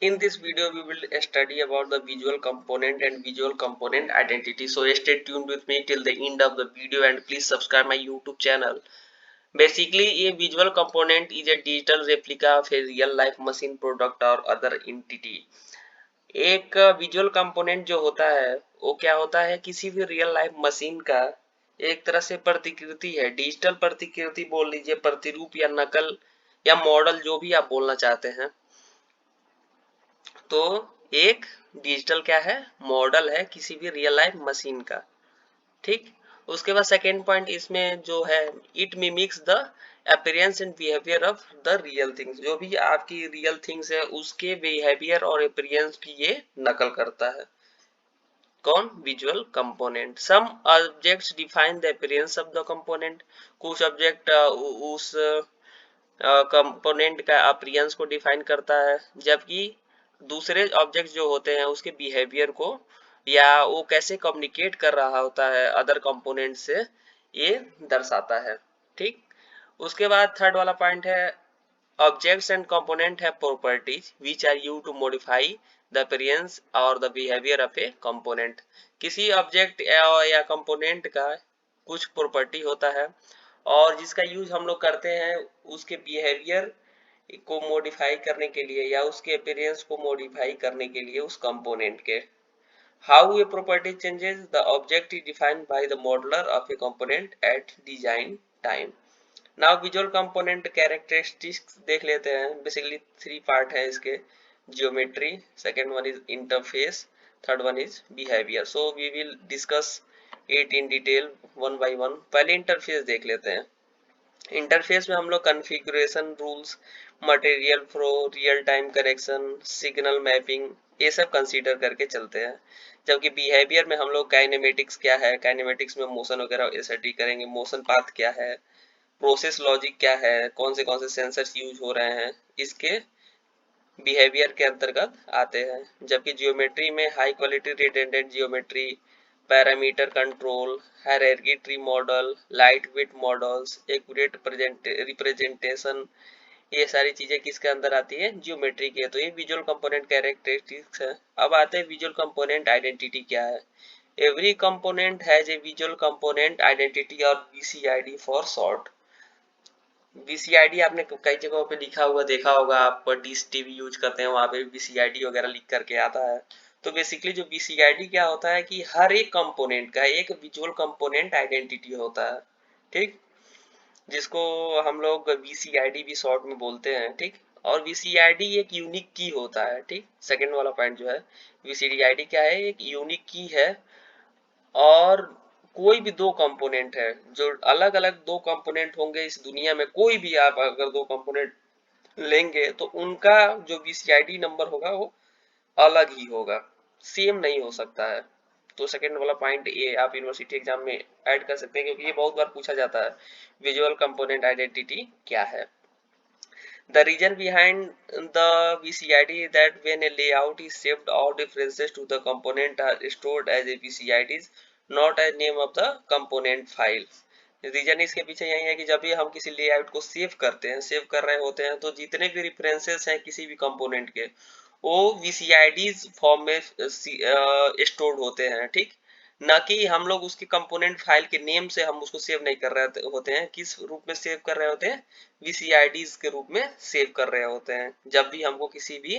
In this video, we will study about the visual component and visual component identity. So stay tuned with me till the end of the video and please subscribe my YouTube channel. Basically, a visual component is a digital replica of a real life machine product or other entity. एक visual component जो होता है वो क्या होता है, किसी भी रियल लाइफ मशीन का एक तरह से प्रतिकृति है, डिजिटल प्रतिकृति बोल लीजिए, प्रतिरूप या नकल या मॉडल, जो भी आप बोलना चाहते हैं। तो एक डिजिटल क्या है, मॉडल है किसी भी रियल लाइफ मशीन का। ठीक, उसके बाद सेकेंड पॉइंट इसमें जो है, it mimics the appearance and behaviour of the real things. जो भी आपकी रियल थिंग्स है उसके बिहेवियर और अपीयरेंस की ये नकल करता है। कौन? Visual component. Some objects define the appearance of the component. कुछ ऑब्जेक्ट उस कंपोनेंट का अपीयरेंस को डिफाइन करता है, जबकि दूसरे ऑब्जेक्ट जो होते हैं उसके बिहेवियर को या वो कैसे कम्युनिकेट कर रहा होता है अदर कंपोनेंट से, ये दर्शाता है। ठीक, उसके बाद थर्ड वाला पॉइंट है, objects and component have properties which are used to modify the appearance or the behavior of a component। किसी ऑब्जेक्ट या कंपोनेंट का कुछ प्रॉपर्टी होता है और जिसका यूज हम लोग करते हैं उसके बिहेवियर को मॉडिफाई करने के लिए या उसके अपीयरेंस को मॉडिफाई करने के लिए उस कंपोनेंट के। How a property changes, the object is defined by the modeller of a component at design time. Now visual component characteristics देख लेते हैं। बेसिकली थ्री पार्ट है इसके, geometry, second one is interface, third one is behaviour. So we will discuss it in detail one by one. पहले interface देख लेते हैं। Interface में हम लोग configuration rules, material flow, real time correction, signal mapping, ये सब कंसीडर करके चलते हैं। जबकि बिहेवियर में हम लोग काइनेमेटिक्स क्या है, काइनेमेटिक्स में मोशन वगैरह स्टडी करेंगे, मोशन पाथ क्या है, प्रोसेस लॉजिक क्या है, कौन से सेंसर्स यूज हो रहे हैं, इसके बिहेवियर के अंतर्गत आते हैं। जबकि जियोमेट्री में high quality redundant geometry, parameter control, hierarchy tree model, light weight models, accurate representation, ये सारी चीजें किसके अंदर आती है, जियोमेट्री के। तो ये विजुअल कंपोनेंट कैरेक्टरिस्टिक्स है। अब आते हैं विजुअल कंपोनेंट आइडेंटिटी क्या है। Every component has a visual component identity और वीसीआईडी फॉर शॉर्ट। वीसीआईडी आपने कई जगहों पे लिखा हुआ देखा होगा, आप डिश टीवी यूज करते हैं वहां पे वीसीआईडी वगैरह लिख करके आता है। तो बेसिकली जो वीसीआईडी क्या होता है कि हर एक कंपोनेंट का एक विजुअल कंपोनेंट आइडेंटिटी होता है। ठीक, जिसको हम लोग वीसीआईडी भी शॉर्ट में बोलते हैं। ठीक, और वीसीआईडी एक यूनिक की होता है। ठीक, सेकेंड वाला पॉइंट जो है, वीसीआईडी क्या है, एक यूनिक की है। और कोई भी दो कंपोनेंट है, जो अलग अलग दो कंपोनेंट होंगे इस दुनिया में, कोई भी आप अगर दो कंपोनेंट लेंगे तो उनका जो वीसीआईडी नंबर होगा वो अलग ही होगा, सेम नहीं हो सकता है। तो सेकेंड वाला पॉइंट ये आप यूनिवर्सिटी एग्जाम में ऐड कर सकते हैं, क्योंकि ये बहुत बार पूछा जाता है, विजुअल कंपोनेंट आइडेंटिटी क्या है। The reason behind the VCID is that when a layout is saved, all references to the component are stored as a VCIDs, not as name of the component file। Reason इसके पीछे यही है कि जब भी हम किसी लेआउट को सेव करते हैं, सेव कर रहे होते हैं, तो जितने भी रेफरेंसेस हैं किसी भी कंपोनेंट के, वो VCIDs फॉर्म में स्टोर्ड होते हैं। ठीक, ना कि हम लोग उसके कंपोनेंट फाइल के नेम से हम उसको सेव नहीं कर रहे होते हैं। किस रूप में सेव कर रहे होते हैं, VCIDs के रूप में सेव कर रहे होते हैं, जब भी हमको किसी भी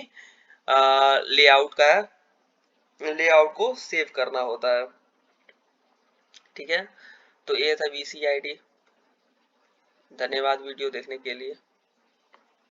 लेआउट को सेव करना होता है। ठीक है, तो ये था VCID। धन्यवाद वीडियो देखने के लिए।